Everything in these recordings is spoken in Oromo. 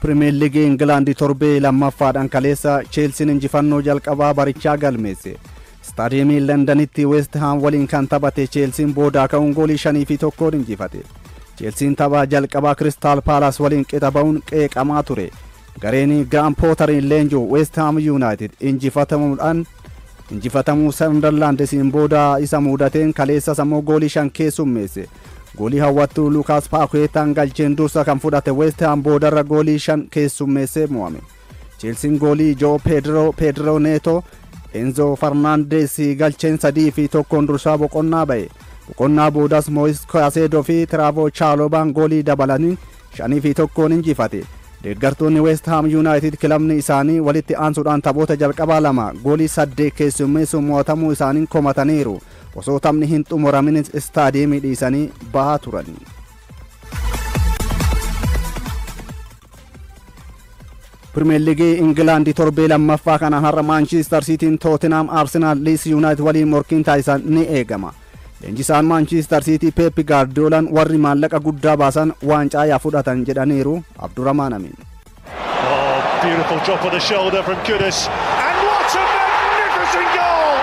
Premier League England torbee lammaffaadhaan kaleessa Chelsea injifannoo jalqabaa barichaa galmeesse. Stadium Londonitti West Ham waliin kan taphate Chelsea booda ka'uun goolii 5-1 injifate. Chelsea tapha jalqabaa Crystal Palace waliin qixa ba'uun qeeqamaa ture. Gareen Graham Potter leenjoo West Ham United injifatamuu Sunderland siin booda isa mudateen kaleessa sammuu goolii 5 keessummeesse. Goolii hawwattuu Lucas Paquetaan galcheen dursa kan fudhate West Ham boodarra goolii 5 keessummeesse mo'ame. Chelsea goolii Joe Pedro Neto Enzo Fernandez galcheen 3-1 dursa boqonnaa ba'e. Boqonnaa boodas Moise Caicedo fi Trevor Chalobah goolii dabalanii 5-1 injifate. Deeggartoonni West Ham United kilabni isaanii walitti aansuudhaan taphoota jalqabaa 2 goolii 8 keessummeessuun mo'atamuu isaanii komataniiru. Osoo taphni hin xumuramin istaadiyeemii dhiisanii bahaa turan. Premier League England torbee lammaffaa kana har'a Manchester City Tottenham Arsenal Leeds United waliin morkiin taasisan ni eegama. Leenjisaan Manchester City Pep Guardiola warri maallaqa guddaa baasan waancaa yaa fudhatan jedhaniiru. Abdurrahman Amin. Oh, beautiful drop of the shoulder from Kudus. And what a magnificent goal!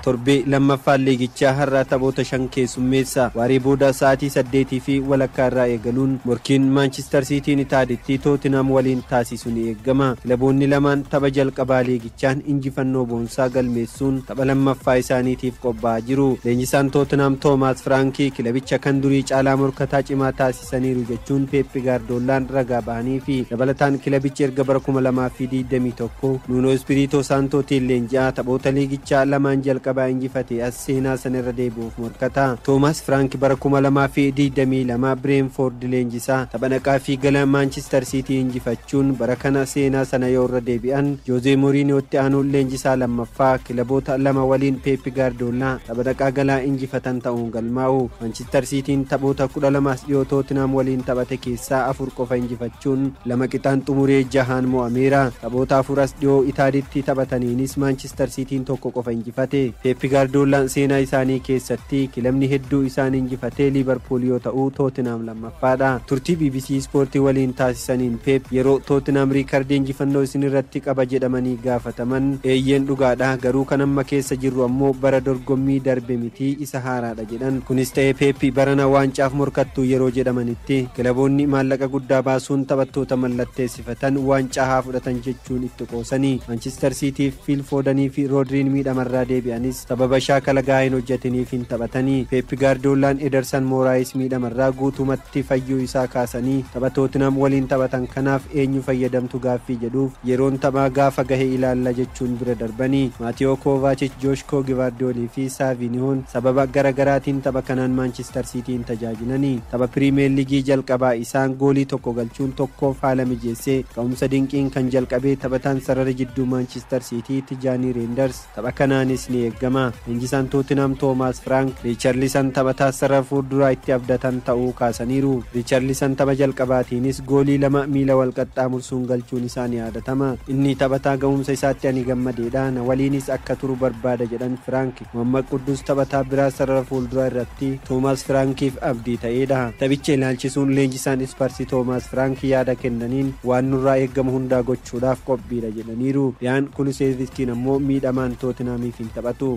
Torbee lammaffaa liigichaa har'a taphoota 5 keessummeessa. Waaree booda sa'aatii 8 fi walakkaa irraa eegaluun morkiin Manchester City ni taaditti Tottenham waliin taasisu ni eegama. Kilaboonni lamaan tapha jalqabaa liigichaan injifannoo boonsaa galmeessuun tapha lammaffaa isaaniitiif qophaa'aa jiru. Leenjisaan Tottenham Thomas Frank kilabicha kan durii caalaa morkataa cimaa taasisaniiru jechuun Pep Guardiolaan ragaa bahanii fi dabalataan kilabichi erga bara 2021 Nuno Espirito Santotiin leenji'aa taphoota liigichaa lamaan jalqabaa injifate as seenaa sanarra deebi'uuf morkata. Thomas Frank bara 2022 Brentford leenjisaa tapha naqaa fi gala Manchester City injifachuun bara kana seenaa sana yoo irra deebi'an Jose Mourinhotti aanuun leenjisaa lammaffaa kilaboota 2 waliin Pep Guardiola tapha naqaa galaa injifatan ta'uun galmaa'u. Manchester Cityin taphoota 12 dhiyoo Tottenham waliin taphate keessaa 4 qofa injifachuun 2 qixaan xumuree 6 mo'ameera. Taphoota 4 dhiyoo Itaalitti taphataniinis Manchester Cityin 1 qofa injifate. Pep Guardiolaan seenaa isaanii keessatti kilabni hedduu isaan injifatee Liverpool yoo ta'u Tottenham lammaffaadha. Turtii BBC Sportii waliin taasisaniin Pep yeroo Tottenham riikardii injifannoo isin irratti qaba jedhamanii gaafataman eeyyeen dhugaadha garuu kan amma keessa jirru ammoo bara dorgommii darbe miti isa haaraadha jedhan. Kunis ta'ee Pep barana waancaaaf morkattuu yeroo jedhamanitti kilaboonni maallaqa guddaa baasuun taphattoota mallatteessifatan waancaa haa fudhatan jechuun itti qoosanii. Manchester City Phil Fodenii fi Rodriin miidhamarraa deebi'anis sababa shaakala gahaa hin hojjetiniif hin taphatanii. Pep Guardiolaan Ederson Moraes miidhamarraa guutumatti fayyuu isaa kaasanii tapha Tottenham waliin taphatan kanaaf eenyu fayyadamtu gaaffii jedhuuf yeroon taphaa gaafa gahe ilaalla jechuun bira darbanii. Matteo Kovacic, Joshko Gvardiolii fi Savinhoon sababa garagaraatiin tapha kanaan Manchester Cityin tajaajilanii. Tapha Premier League jalqabaa isaan goolii tokko galchuun tokkoof haala mijeessee ka'umsa dinqiin kan jalqabee taphataan sarara jidduu Manchester City Tijani Reinders tapha kanaanis ni eegama. Leenjisaan Tottenham Thomas Frank Richarlison taphataa sarara fuulduraa itti abdatan ta'uu kaasaniiru. Richarlison tapha jalqabaatiinis goolii 2 miila wal qaxxaamursuun galchuun isaa ni yaadatama. Inni taphataa ga'umsa isaatti ani gammadeedha na waliinis akka turu barbaada jedhan Frank. Mohammad Quddus taphataa biraa sarara fuulduraa irratti Thomas Frankiif abdii ta'eedha. Taphicha ilaalchisuun leenjisaan Spurs Thomas Frank yaada kennaniin waan nurraa eeggamu hundaa gochuudhaaf qophiidha jedhaniiru. Yaan Kulusevskiin ammoo miidhamaan Tottenhamiif hin taphatu.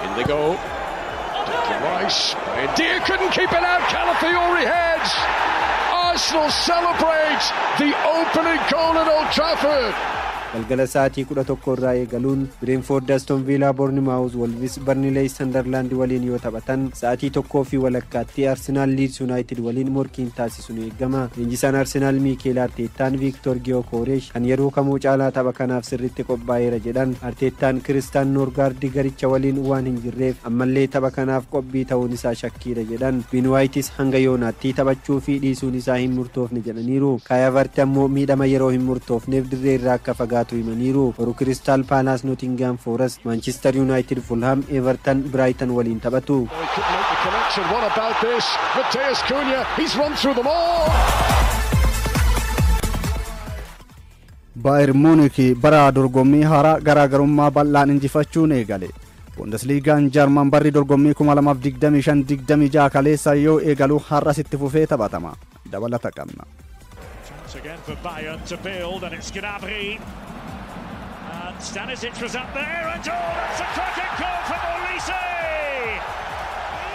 In the goal, Declan Rice, India couldn't keep it out, Calafiori heads, Arsenal celebrate the opening goal at Old Trafford. galgala sa'aatii 11 irraa eegaluun Brentford Aston Villa Bournemouth Wolves Burnley Sunderland waliin yoo taphatan sa'aatii 1 fi walakkaatti Arsenal Leeds United waliin morkiin taasisu ni eegama. Leenjisaan Arsenal Mikel Arteetaan Victor Gyökeres kan yeroo kamuu caalaa tapha kanaaf sirriitti qophaa'eera jedhan. Arteetaan Christian Norgard garicha waliin waan hin jirreef ammallee tapha kanaaf qophii ta'uun isaa shakkiidha jedhan. Ben White's hanga yoonaatti taphachuu fi dhiisuun isaa hin murtoofne jedhaniiru. Kai Havertz ammoo miidhama yeroo hin murtoofneef dirree irraa akka fagaatu himaniiru. Boru Crystal Palace Nottingham Forest Manchester United Fulham Everton Brighton waliin taphatu. What about this? Matheus Cunha, he's run through them all. Bayern Munich bara dorgommii haaraa garaagarummaa bal'aan injifachuun eegale. Bundesligaan Jarman barri dorgommii 2025-26 kaleessa yoo eegalu har'as itti fufee taphatama. Dabalata qabna. Once again for Bayern to build, and it's Gnabry. And Stanisic was up there, and that's a cracking goal from Olise!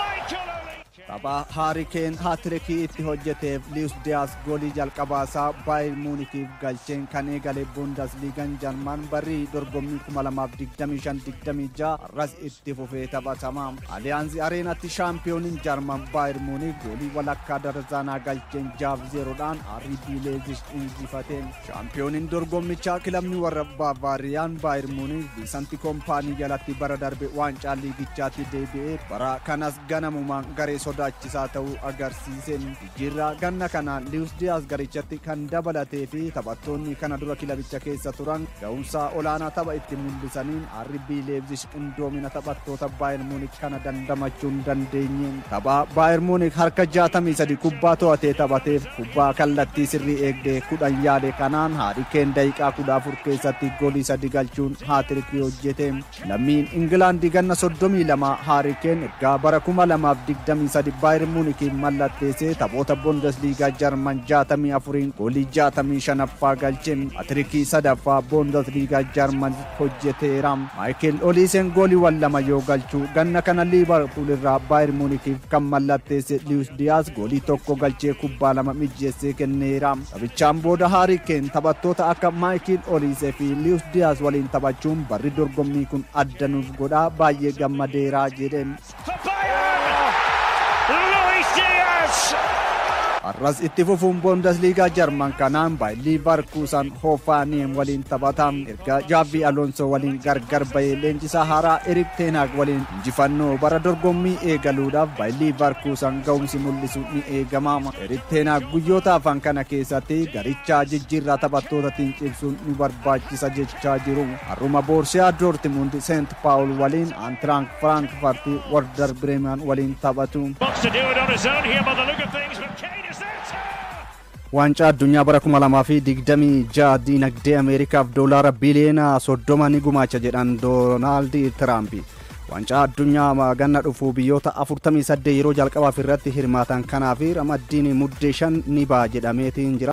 Michael Olise! Tapha Harry Kane hat-trickii itti hojjeteef Luis Diaz goolii jalqabaasaa Bayern Munichiif galcheen kan eegale Bundesliigaan Jarman barrii dorgommii 2025-26 arras itti fufee taphatama. Allianz Areenatti shaampiyooniin Jarman Bayern Munich goolii walakkaa Darzanaa galcheen 6-0dhaan RB Leipzig injifateen. Shaampiyooniin dorgommichaa kilabni warra Bavaariyaan Bayern Munich Vincent Kompanii jalatti bara darbe waancaa liigichaatti deebi'ee bara kanas ganamumaan garee sodaachisaa ta'uu agarsiiseen. Jijjiirraa ganna kanaan Luis Diaz garichatti kan dabalatee fi taphattoonni kana dura kilabicha keessa turan ga'umsa olaanaa tapha itti mul'isaniin RB Leipzig qindoomina taphattoota Bayern Munich kana dandamachuu hin dandeenyeen. Tapha Bayern Munich harka 63 kubbaa to'atee taphateef kubbaa kallattii sirrii eegdee 10 yaade kanaan Harry Kane daqiiqaa 14 keessatti goolii 3 galchuun hat-trickii hojjete. Lammiin Ingilaandi ganna 32 Harry Kane ergaa bara 2023 Bayern Munich mallatteessee taphoota Bundesliigaa Jarman 64 goolii 65ffaa galcheen hat-trickii sadaffaa Bundesliigaa Jarman hojjeteera. Michael Olise goolii wal lama yoo galchu ganna kana Liverpool irraa Bayern Munichiif kan mallatteesse Luis Diaz goolii tokko galchee kubbaa lama mijjeessee kenneera. Taphichaan booda Harry Kane taphattoota akka Michael Olise fi Luis Diaz waliin taphachuun barri dorgommii kun adda nuuf godhaa baay'ee gammadeera jedheen. Arras itti fufuun Bundesliigaa Jarman kanaan Bayer Leverkusen Hoffenheim waliin taphatam. Erga Xabi Alonso waliin gargar bahee leenjisaa haaraa Erik ten Hag waliin injifannoo bara dorgommii eegaluudhaaf Bayer Leverkusen ga'umsi mul'isu ni eegama. Erik ten Hag guyyoota afaan kana keessatti garichaa jijjiirraa taphattootatiin cimsuun ni barbaachisa jechaa jiru. Har'uma Borussia Dortmund St. Paul waliin Eintracht Frankfurt Werder Bremen waliin taphatu. Waancaa addunyaa bara 2026 dinagdee Ameerikaaf doolaara biliyoona 30 ni gumaacha jedhan Doonaald Tiraamp. Waancaa addunyaa ganna dhufu biyyoota 48 yeroo jalqabaaf irratti hirmaatan kanaaf ramaddiin muddee 5 ni ba'a jedhameetiin jira.